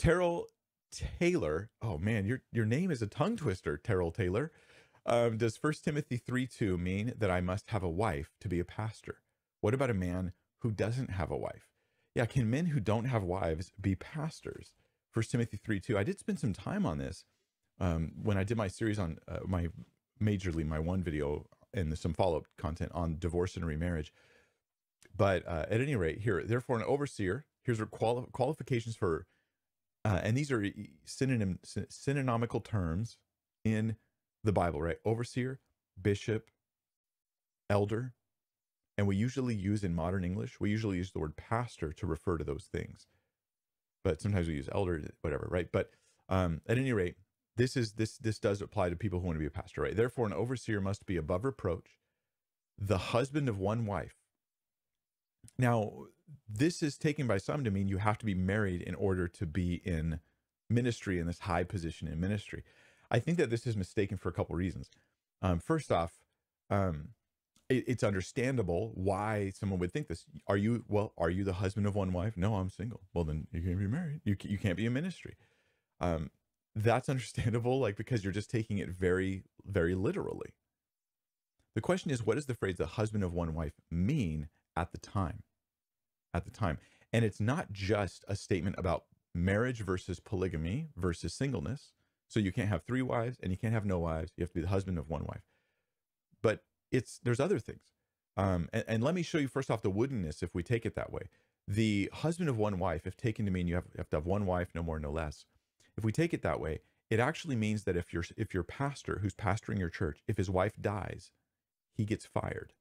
Terrell Taylor. Oh man, your name is a tongue twister, Terrell Taylor. Does 1 Timothy 3:2 mean that I must have a wife to be a pastor? What about a man who doesn't have a wife? Yeah, can men who don't have wives be pastors? 1 Timothy 3:2. I did spend some time on this when I did my series on my one video and some follow-up content on divorce and remarriage. But at any rate, here, therefore, an overseer, here's our qualifications for, and these are synonymical terms in the Bible, right? Overseer, bishop, elder. And we usually use in modern English, we usually use the word pastor to refer to those things. But sometimes we use elder, whatever, right? But at any rate, this does apply to people who want to be a pastor, right? Therefore, an overseer must be above reproach, the husband of one wife. Now, this is taken by some to mean you have to be married in order to be in ministry, in this high position in ministry. I think that this is mistaken for a couple reasons. First off, it's understandable why someone would think this. Are you the husband of one wife? No, I'm single. Well, then you can't be married. You can't be in ministry. That's understandable, like, because you're just taking it very, very literally. The question is, what does the phrase the husband of one wife mean at the time? At the time. And it's not just a statement about marriage versus polygamy versus singleness. So you can't have 3 wives and you can't have no wives. You have to be the husband of one wife. But there's other things. And let me show you first off the woodenness if we take it that way. The husband of one wife, if taken to mean you have to have one wife, no more, no less. If we take it that way, it actually means that if your pastor who's pastoring your church, if his wife dies, he gets fired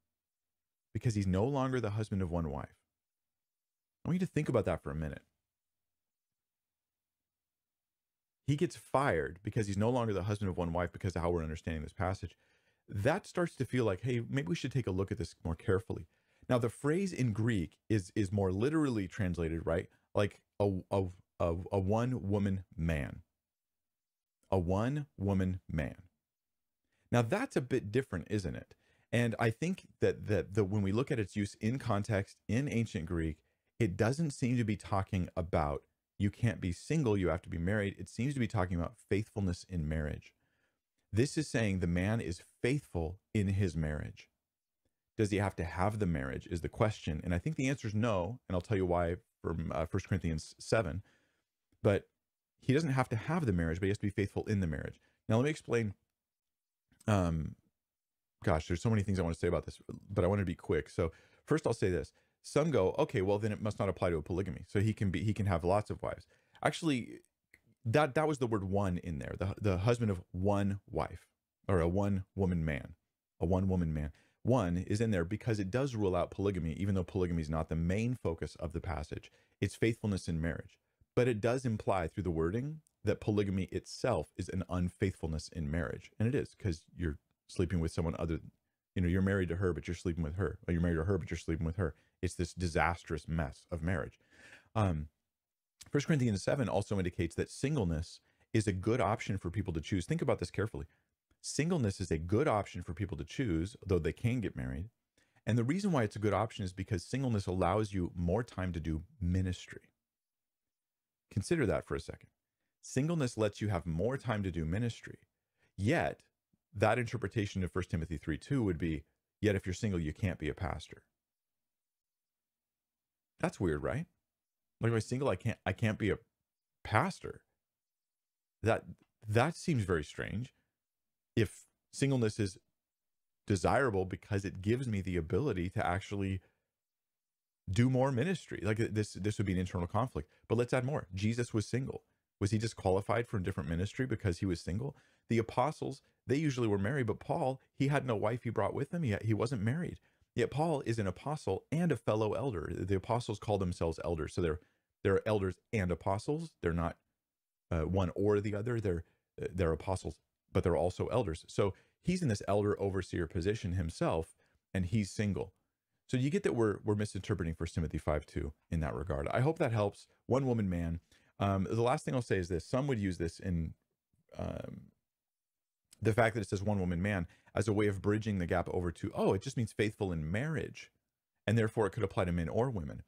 because he's no longer the husband of one wife. I want you to think about that for a minute. He gets fired because he's no longer the husband of one wife because of how we're understanding this passage. That starts to feel like, hey, maybe we should take a look at this more carefully. Now, the phrase in Greek is more literally translated, right? Like a one-woman man. A one-woman man. Now, that's a bit different, isn't it? And I think that when we look at its use in context in ancient Greek, it doesn't seem to be talking about you can't be single, you have to be married. It seems to be talking about faithfulness in marriage. This is saying the man is faithful in his marriage. Does he have to have the marriage is the question. And I think the answer is no. And I'll tell you why from 1 Corinthians 7. But he doesn't have to have the marriage, but he has to be faithful in the marriage. Now, let me explain. Gosh, there's so many things I want to say about this, but I want to be quick. So first I'll say this. Some go, okay, well, then it must not apply to a polygamy. So he can have lots of wives. Actually, that was the word one in there. The husband of one wife, or a one-woman man. A one-woman man. One is in there because it does rule out polygamy, even though polygamy is not the main focus of the passage. It's faithfulness in marriage. But it does imply through the wording that polygamy itself is an unfaithfulness in marriage. And it is, because you're sleeping with someone other, you're married to her, but you're sleeping with her. Or you're married to her, but you're sleeping with her. It's this disastrous mess of marriage. 1 Corinthians 7 also indicates that singleness is a good option for people to choose. Think about this carefully. Singleness is a good option for people to choose, though they can get married. And the reason why it's a good option is because singleness allows you more time to do ministry. Consider that for a second. Singleness lets you have more time to do ministry. Yet, that interpretation of 1 Timothy 3:2 would be, yet if you're single, you can't be a pastor. That's weird, right? Like, if I'm single, I can't be a pastor. That seems very strange. If singleness is desirable because it gives me the ability to actually do more ministry, like this would be an internal conflict. But let's add more. Jesus was single. Was he disqualified from different ministry because he was single? The apostles, they usually were married, but Paul, he had no wife he brought with him. He wasn't married. Yet Paul is an apostle and a fellow elder. The apostles call themselves elders. So they're elders and apostles. They're not one or the other. They're apostles, but they're also elders. So he's in this elder overseer position himself, and he's single. So you get that we're misinterpreting 1 Timothy 5:2 in that regard. I hope that helps. One woman man. The last thing I'll say is this. Some would use this in the fact that it says one woman man as a way of bridging the gap over to, it just means faithful in marriage. And therefore it could apply to men or women.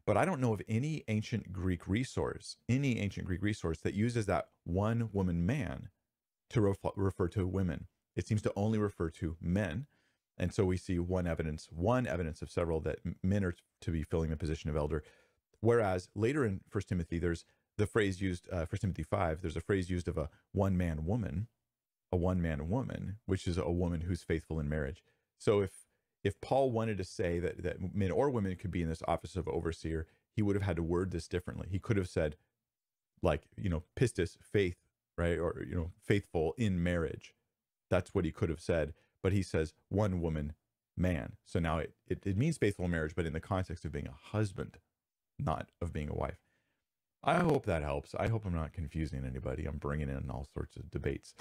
But I don't know of any ancient Greek resource, that uses that one woman man to refer to women. It seems to only refer to men. And so we see one evidence of several that men are to be filling the position of elder. Whereas later in First Timothy, there's the phrase used, 1 Timothy 5, there's a phrase used of a one-man woman, which is a woman who's faithful in marriage. So if Paul wanted to say that men or women could be in this office of overseer, he would have had to word this differently. He could have said, like, pistis, faith, right? Or, faithful in marriage. That's what he could have said. But he says one woman, man. So now it means faithful in marriage, but in the context of being a husband, not of being a wife. I hope that helps. I hope I'm not confusing anybody. I'm bringing in all sorts of debates.